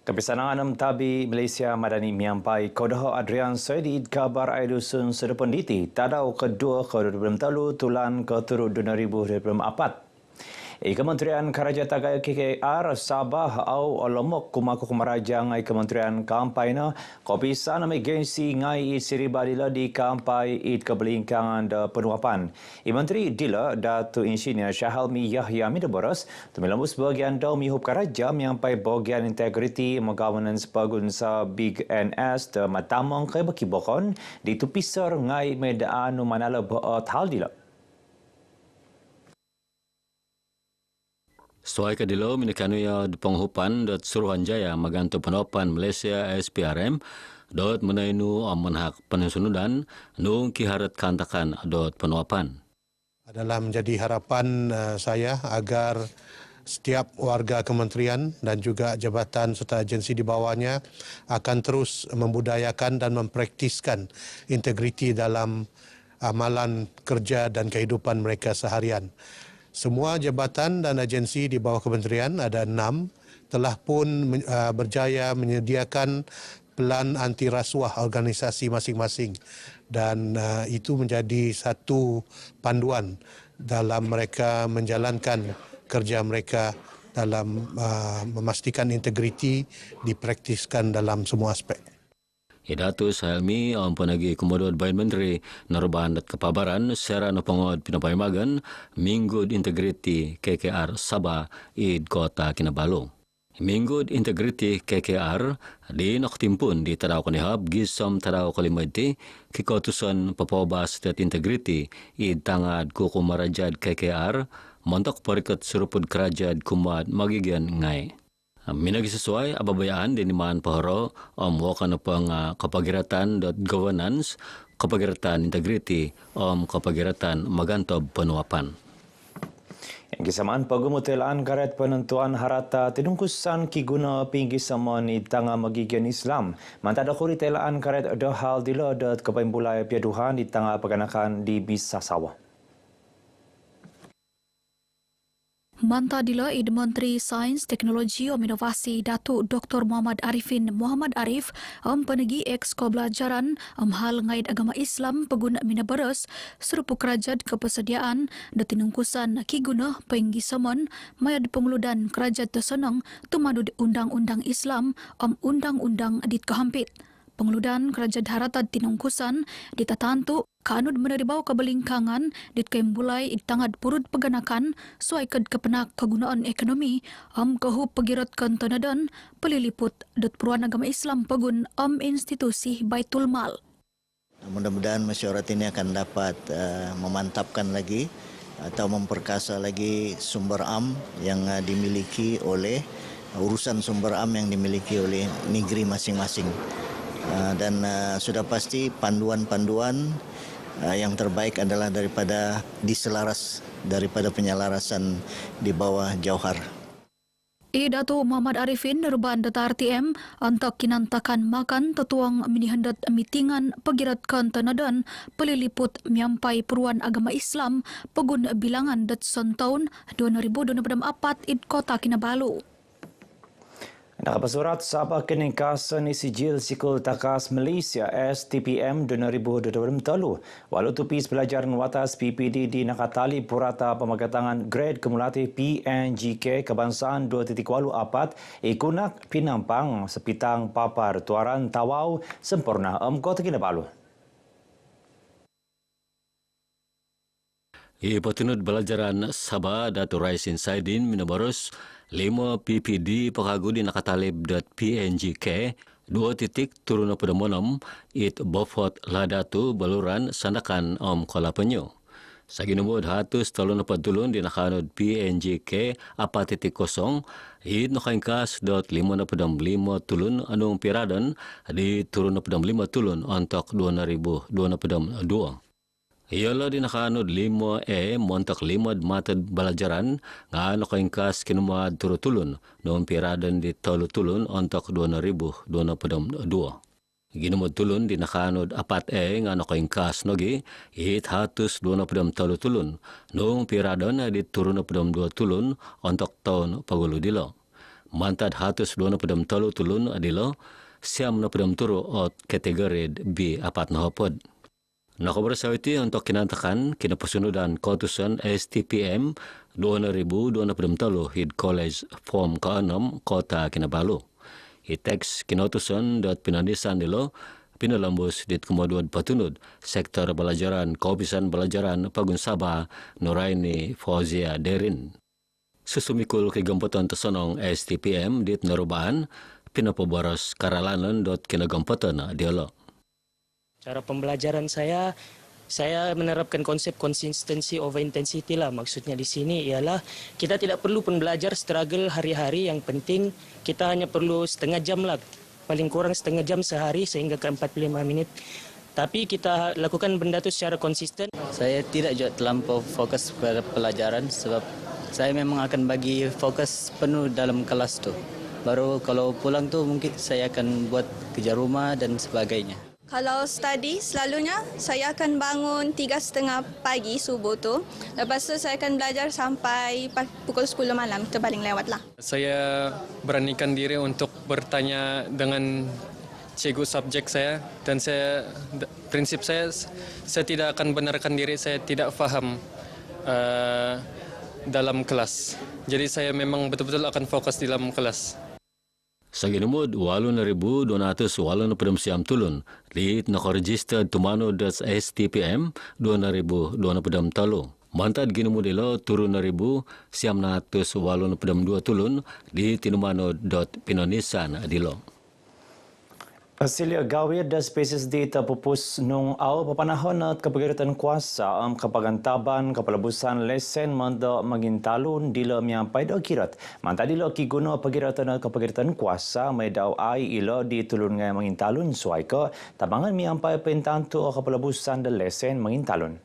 Kebiasaan Tabi Malaysia Madani Miampai Kodoh Adrian Saidi kabar aidusun sedepan diti tadau kedua ke 2020 tulan ke turut 2024. Kementerian Kerajaan Gaya KKR Sabah au olomok kumaku kemarajang Kementerian Kampanye kopisan emergensi ngai siribadila di kampai it kebelingkangan da penuapan. Menteri Dila Datu Engineer Syahalmi Yahya Midaboros temilambus bagian dau mihup kerajaan yang pai bagian integriti governance pagunsa Big NS de matamong ke bakibokon di tupisar ngai medaan manala baat hal dila. Sesuai kadilo minakanuya penghupan dot Suruhanjaya maganto penopan Malaysia SPRM dot menainu amanhak pensunudan nung kiharat kantakan dot penuapan. Adalah menjadi harapan saya agar setiap warga kementerian dan juga jabatan serta agensi di bawahnya akan terus membudayakan dan mempraktiskan integriti dalam amalan kerja dan kehidupan mereka seharian. Semua jabatan dan agensi di bawah kementerian, ada 6, telah pun berjaya menyediakan pelan anti rasuah organisasi masing-masing dan itu menjadi satu panduan dalam mereka menjalankan kerja mereka dalam memastikan integriti dipraktiskan dalam semua aspek. Idatu Sahelmi ampunagi Komodor Bain Menteri Narban dat Kepabaran secara napangod pinapayamagan Minggud Integriti KKR Sabah id Kota Kinabalu. Minggud Integriti KKR di naktimpun di tadaw kanihab gisam tadaw kalimayti kikotusan papawabas dat integriti id tangad kukumarajad KKR montok parikat surupud kerajad kumad magigyan ngay. Minagi sesuai ababayaan din iman pahoro wakan pang kapagiratan dot governance, kapagiratan integrity kapagiratan magantob penuapan. Yang kisamaan pagumutelaan karet penentuan harata tinungkusan kiguna pinggis samon di tangga magigyan Islam. Mantada kuritelaan karet dohal dila dot kepaimulai piaduhan di tangga paganakan di Bisa Sawah. Manta dila id Menteri Sains, Teknologi dan Inovasi Datuk Dr. Muhammad Arifin Muhammad Arif penegi eks pembelajaran hal ngaid agama Islam peguna Minabaros serupu kerajaan kepesediaan datinungkusan kiguna penggi samon mayad pengeludan kerajaan tersenang tumadu undang-undang Islam undang-undang dit kehampit. Pengeludan kerajaan harata tinungkusan ditatantu kanun meneribau kebelingkangan dit kembulai itangad purut peganakan suaikad kepenak kegunaan ekonomi kehu pegirat kantonadan peliliput dot peruan agama Islam pegun institusi Baitul Mal. Mudah-mudahan mesyuarat ini akan dapat memantapkan lagi atau memperkasa lagi sumber yang dimiliki oleh urusan sumber yang dimiliki oleh negeri masing-masing. Dan sudah pasti panduan-panduan yang terbaik adalah daripada penyelarasan di bawah Jauhar. Datuk Muhammad Arifin Nurban Data RTM antak kinantakan makan tetuang minihandat mitingan pegiratkan tenadan peliliput miampai peruan agama Islam pegun bilangan datsun tahun 2024 id Kota Kinabalu. Nakapasurat Sabah Keningkasan Sijil Sikul Takas Malaysia STPM 2023 walau tupis pelajaran watas PPD di nakatali purata pemagatangan grade kumulatif PNGK Kebangsaan 2.84 ikunak pinampang sepitang papar tuaran tawau sempurna Kota Kinabalu. Ipatunud pelajaran Sabah Datuk Raisin Saidin Minabaros 5 PPD pekagudi nakatalib.pngk 2 titik turun pada monom it bofot ladatu baluran sandakan kola penyu. Saginubod hatus talon padulun di nakanud PNGK 4.0 it nakaingkas dot 5.5 tulun anong piradan di turun pada 5 tulun untuk 2022. Iyalah di nakanud 5 montak 5 matad balajaran nga nakaingkas kinumad turutulun noong piradan di tulun untuk 2022. Ginumod tulun di nakanud 4 nga nakaingkas nogi hit hatus 20 tulun noong piradan di turun 2 tulun untuk tahun paguludilo. mantad hatus 23 tulun adilo siam na pedam turu ot kategori B apat na hopod. Nakabersawiti untuk kinantakan kinapusunudan kautusan STPM 2023 hid college form ke-6 kota Kinabalu. Iteks kinautusan dat pinandisan dilo pinalambus dit kemudian patunud sektor pelajaran kaupisan pelajaran Pagun Sabah Nuraini Fauzia Derin. Susumikul kegamputan tersonong STPM dit narubaan pinapaboros karalanan dot kinagamputan dialog. Cara pembelajaran saya menerapkan konsep consistency over intensity lah. Maksudnya di sini ialah kita tidak perlu pun belajar struggle hari-hari. Yang penting kita hanya perlu setengah jam lah. Paling kurang setengah jam sehari sehingga ke 45 menit. Tapi kita lakukan benda itu secara konsisten. Saya tidak juga terlampau fokus pada pelajaran sebab saya memang akan bagi fokus penuh dalam kelas tu. Baru kalau pulang tu mungkin saya akan buat kerja rumah dan sebagainya. Kalau study, selalunya saya akan bangun 3:30 pagi subuh tu. Lepas tu saya akan belajar sampai pukul 10 malam. Itu paling lewat lah. Saya beranikan diri untuk bertanya dengan cikgu subjek saya. Dan prinsip saya tidak akan benarkan diri saya tidak faham dalam kelas. Jadi saya memang betul-betul akan fokus di dalam kelas. Saginumod 8,200 siam tulun liit nakaregister tumano das STPM 2023. Mantad ginumudelo turun 1,000 siam 82 tulun di tinumano pinonisan adilo. Hasil gawir dan spesies di terpupus nung au papanahon at kapagiritan kuasa ang kapagantaban kapalabusan lesen manda magintalun dila miampai do kirat. Manta dila kiguno pagiritan at kapagiritan kuasa may daw ay ilo di tulun ngay mangintalun suay ka tabangan miampai pentanto o kapalabusan da lesen mangintalun.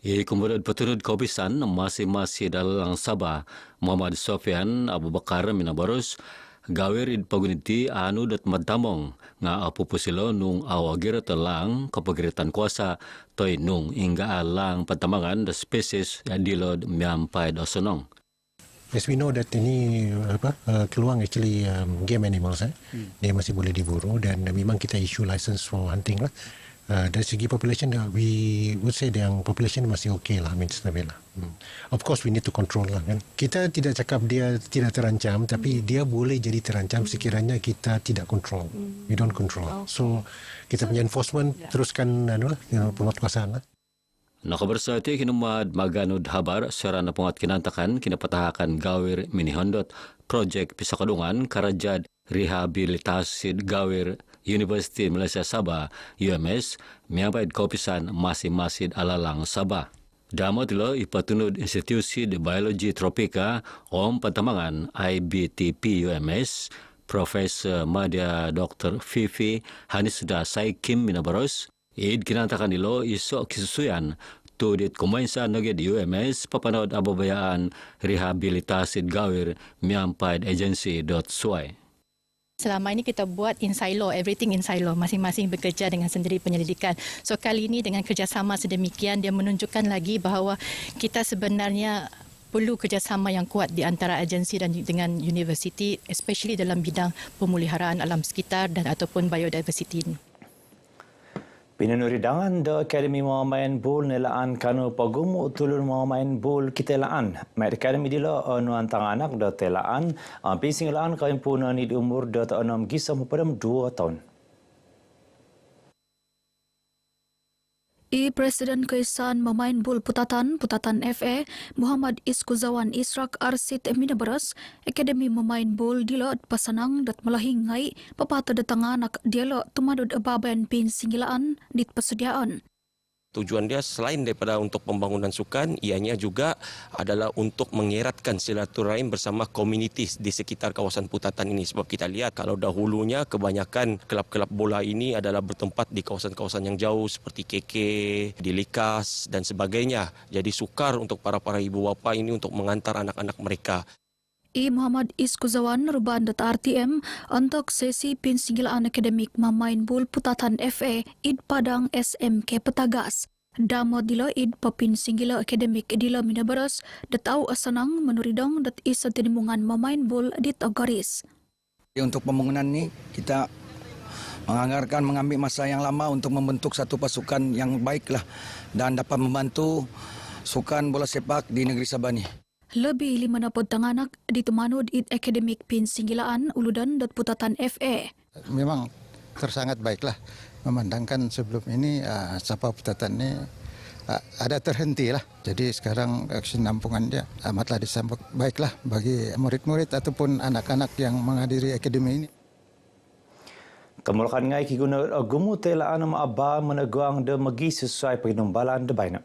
Kemudian petunut kaupisan masih dalam Sabah Muhammad Sofian Abu Bakar Minabarus gawir paguniti anu dat madamong nga apupusilo nung awagir telang kapagiritan kuasa toy nung hingga alang patamangan da spesies dilod miampai dosonong. Yes, we know that ini keluang actually game animals. Dia masih boleh diburu dan memang kita issue license for hunting lah. Dari segi population, we would say yang population masih okay lah, stabil lah. Of course, we need to control lah kan. Kita tidak cakap dia tidak terancam, tapi dia boleh jadi terancam sekiranya kita tidak control. We don't control. So, kita punya enforcement teruskan penguatkuasaan lah. Nakabersati kinumad maganud habar serana pungat kinantakan kinapatahakan gawir minihondot project pisakadungan karajad rehabilitasi gawir University Malaysia Sabah UMS miapaid kaupisan masing-masing alalang Sabah. Damot lo ipatunud institusi de biologi tropika om patamangan IBTP UMS Profesor Madya Dr. Fifi Hanisda Saikim Minabaros id kinantakan nilo iso kisusuyan tudit kumainsa naged UMS papanod ababayaan rehabilitasi gawir miampaid agency.suai. Selama ini kita buat in silo, everything in silo, masing-masing bekerja dengan sendiri penyelidikan. So kali ini dengan kerjasama sedemikian, dia menunjukkan lagi bahawa kita sebenarnya perlu kerjasama yang kuat di antara agensi dan dengan universiti, especially dalam bidang pemeliharaan alam sekitar dan ataupun biodiversity ini. Pinanuridangan da Akademi Mamayan Bul nilaan kanu pagumu tulun Mamayan Bul kitelaan. May Akademi dila anuan tanganak da telaan pising laan kaimpunan di umur da taanam gisam padam 2 tahun. Presiden Kaisan Mamayan Bul Putatan FA Muhammad Iskuzawan Israk Arsit Minabaras Akademi Mamayan Bul dilot pasanang dat malahingai papata datanganak dialog tumadod ababayan pin singgilaan dit pasediaan. Tujuan dia selain daripada untuk pembangunan sukan, ianya juga adalah untuk mengeratkan silaturahim bersama komuniti di sekitar kawasan Putatan ini. Sebab kita lihat kalau dahulunya kebanyakan kelab-kelab bola ini adalah bertempat di kawasan-kawasan yang jauh seperti KK, di Likas dan sebagainya. Jadi sukar untuk para ibu bapa ini untuk mengantar anak-anak mereka. Muhammad Iskuzawan ruban data RTM untuk sesi pinsinggilaan akademik Mamayan Bul Putatan FA id Padang SMK Petagas. Damo dilo id popin singgila akademik dilo minabaras datau asanang menuridong dat isa tinimungan memain bol di Togaris. Untuk pembangunan ini kita menganggarkan mengambil masa yang lama untuk membentuk satu pasukan yang baiklah dan dapat membantu sukan bola sepak di negeri Sabah ni. Lebih 50 tanganak ditemanud id akademik pin singgilaan uludan dat putatan FA. Memang tersangat baiklah memandangkan sebelum ini Sabah Putatan ini ada terhenti lah. Jadi sekarang kesinambungan dia amatlah disambut baiklah bagi murid-murid ataupun anak-anak yang menghadiri akademi ini. Kemulakan ngai kiguna gumu telaan aba meneguang de megi sesuai penumbalan de baina.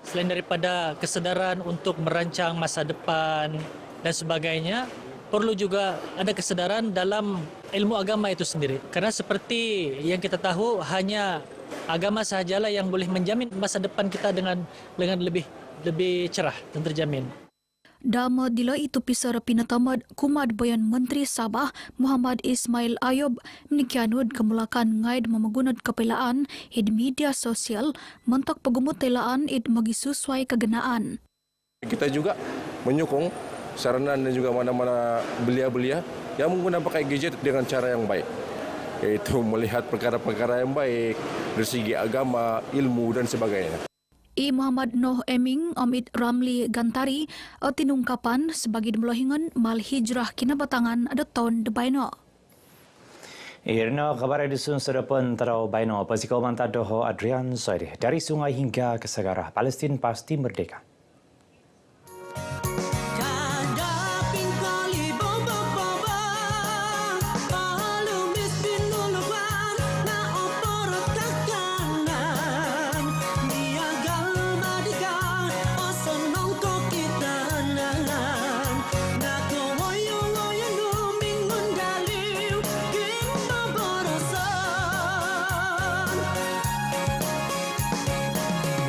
Selain daripada kesedaran untuk merancang masa depan dan sebagainya, perlu juga ada kesedaran dalam ilmu agama itu sendiri. Karena seperti yang kita tahu, hanya agama sahajalah yang boleh menjamin masa depan kita dengan lebih cerah dan terjamin. Dama dilo itu pisar pinatamad kumad bayan Menteri Sabah Muhammad Ismail Ayub menikianud kemulakan ngaid memagunad kepelaan id media sosial mentok pegumut telaan id magi sesuai kegenaan. Kita juga menyokong saranan dan juga mana-mana belia-belia yang menggunakan pakai gadget dengan cara yang baik, yaitu melihat perkara-perkara yang baik dari segi agama, ilmu dan sebagainya. I Muhammad Noh Eming Omid Ramli Gantari tinungkapan sebagai demlohingan mal hijrah kinabatangan ada tahun debaino. Irna kabar edisun sedepan terau baino pasiko manta doho Adrian Soedi dari sungai hingga ke segara Palestin pasti merdeka.